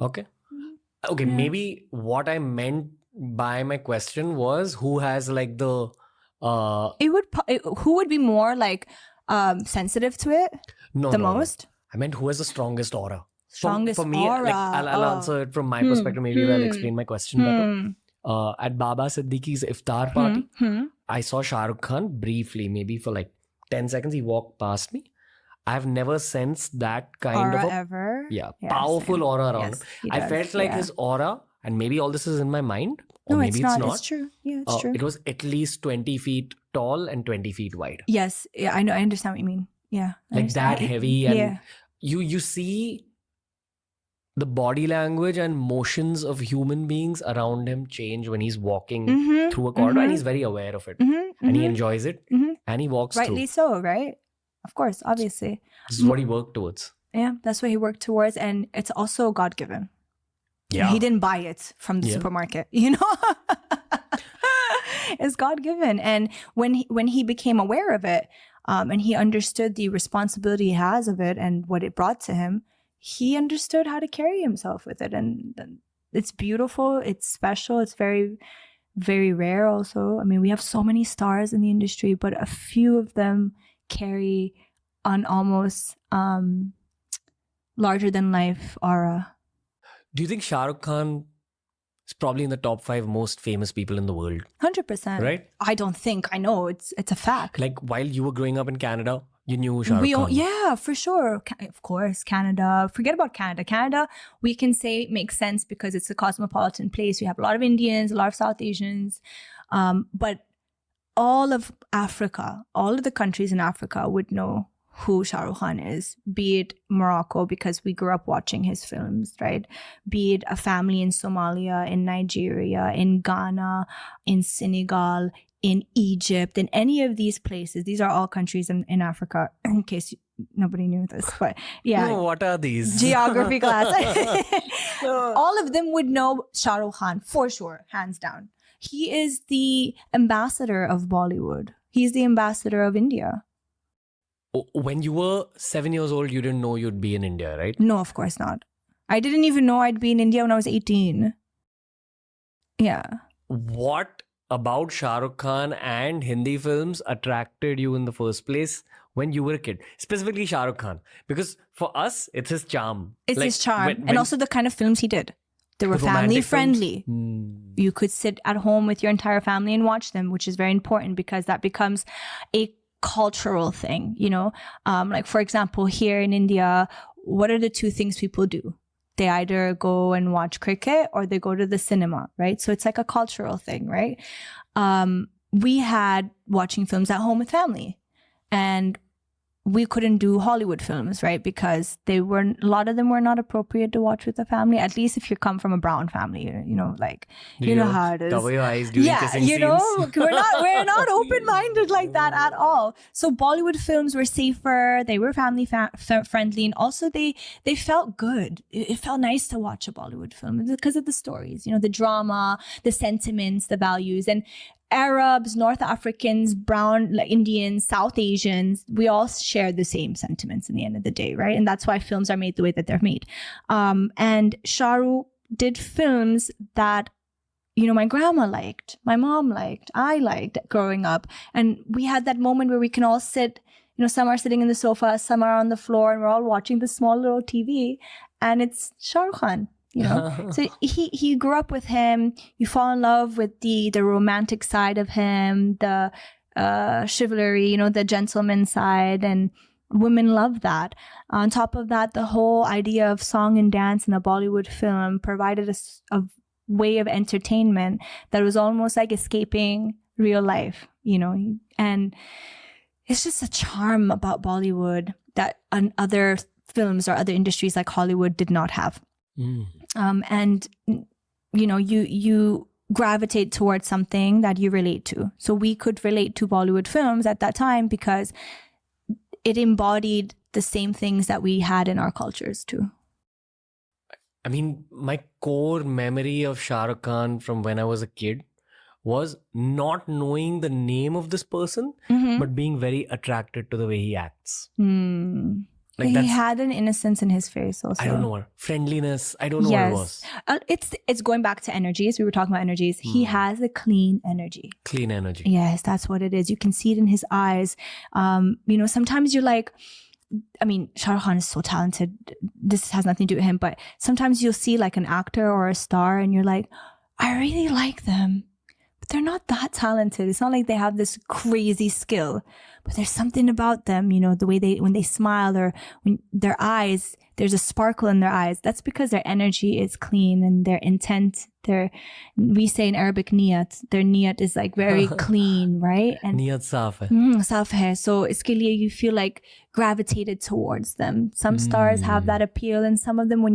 Okay. Okay, maybe what I meant by my question was who has like the who would be more like sensitive to it no, most? I meant who has the strongest aura. Strongest for me, aura. like I'll answer it from my perspective. Maybe I'll explain my question better. At Baba Siddiqui's iftar party, I saw Shah Rukh Khan briefly, maybe for like 10 seconds. He walked past me. I've never sensed that kind aura of ever. Powerful same. aura around Yes, him. I felt like his aura, and maybe all this is in my mind, or no, maybe it's not. It's true. Yeah, it's true. It was at least 20 feet tall and 20 feet wide. Yes, yeah, I know. I understand what you mean. Yeah, like that heavy, and you see the body language and motions of human beings around him change when he's walking through a corridor, and he's very aware of it, and he enjoys it, and he walks rightly through. so, right? Of course, obviously. This is what he worked towards. Yeah, that's what he worked towards, and it's also God-given. Yeah, he didn't buy it from the supermarket, you know. It's God-given, and when he became aware of it, and he understood the responsibility he has of it and what it brought to him, he understood how to carry himself with it, and it's beautiful. It's special. It's very, very rare. Also, I mean, we have so many stars in the industry, but a few of them carry an almost larger than life aura. Do you think Shah Rukh Khan is probably in the top 5 most famous people in the world? 100%. Right? I don't think. I know. It's a fact. Like while you were growing up in Canada, you knew Shah Rukh Khan. Yeah, for sure. Of course, Canada. Forget about Canada. Canada, we can say makes sense because it's a cosmopolitan place. We have a lot of Indians, a lot of South Asians. But all of Africa, all of the countries in Africa would know who Shah Rukh Khan is, be it Morocco, because we grew up watching his films, right? Be it a family in Somalia, in Nigeria, in Ghana, in Senegal, in Egypt, in any of these places. These are all countries in Africa, in case nobody knew this, but yeah. Oh, what are these? Geography class. All of them would know Shah Rukh Khan, for sure, hands down. He is the ambassador of Bollywood. He's the ambassador of India. When you were 7 years old, you didn't know you'd be in India, right? No, of course not. I didn't even know I'd be in India when I was 18. Yeah. What about Shah Rukh Khan and Hindi films attracted you in the first place when you were a kid? Specifically Shah Rukh Khan. Because for us, it's his charm. It's like, his charm. And also the kind of films he did. They were family friendly. You could sit at home with your entire family and watch them, which is very important because that becomes a cultural thing, you know? Like, for example, here in India, what are the 2 things people do? They either go and watch cricket or they go to the cinema, right? So it's like a cultural thing, right? We had watching films at home with family, and we couldn't do Hollywood films, right? Because a lot of them were not appropriate to watch with the family. At least if you come from a brown family, you know, like, you know how it is. Cover your eyes during kissing you know, scenes. we're not open-minded like that at all. So Bollywood films were safer. They were family friendly, and also they felt good. It felt nice to watch a Bollywood film because of the stories, you know, the drama, the sentiments, the values, and Arabs, North Africans, brown, like Indians, South Asians, we all share the same sentiments in the end of the day, right? And that's why films are made the way that they're made. And Shah Rukh did films that, you know, my grandma liked, my mom liked, I liked growing up. And we had that moment where we can all sit, you know, some are sitting in the sofa, some are on the floor, and we're all watching the small little TV, and it's Shah Rukh Khan. You know, so he grew up with him. You fall in love with the romantic side of him, the chivalry, you know, the gentleman side, and women love that. On top of that, the whole idea of song and dance in a Bollywood film provided a way of entertainment that was almost like escaping real life, you know, and it's just a charm about Bollywood that other films or other industries like Hollywood did not have. And, you know, you gravitate towards something that you relate to. So we could relate to Bollywood films at that time because it embodied the same things that we had in our cultures too. I mean, my core memory of Shah Rukh Khan from when I was a kid was not knowing the name of this person, but being very attracted to the way he acts. Like he had an innocence in his face also. I don't know. Friendliness. I don't know what it was. It's going back to energies. We were talking about energies. He has a clean energy. Clean energy. Yes, that's what it is. You can see it in his eyes. Sometimes you're like, I mean, Shahrukh Khan is so talented. This has nothing to do with him, but sometimes you'll see like an actor or a star and you're like, I really like them, but they're not that talented. It's not like they have this crazy skill, but there's something about them, the way when they smile or when their eyes, there's a sparkle in their eyes. That's because their energy is clean and their intent, we say in Arabic niyat, their niyat is like very clean, right? And niyat saaf hai. Saaf hai. So iske liye you feel like gravitated towards them. Some stars have that appeal, and some of them, when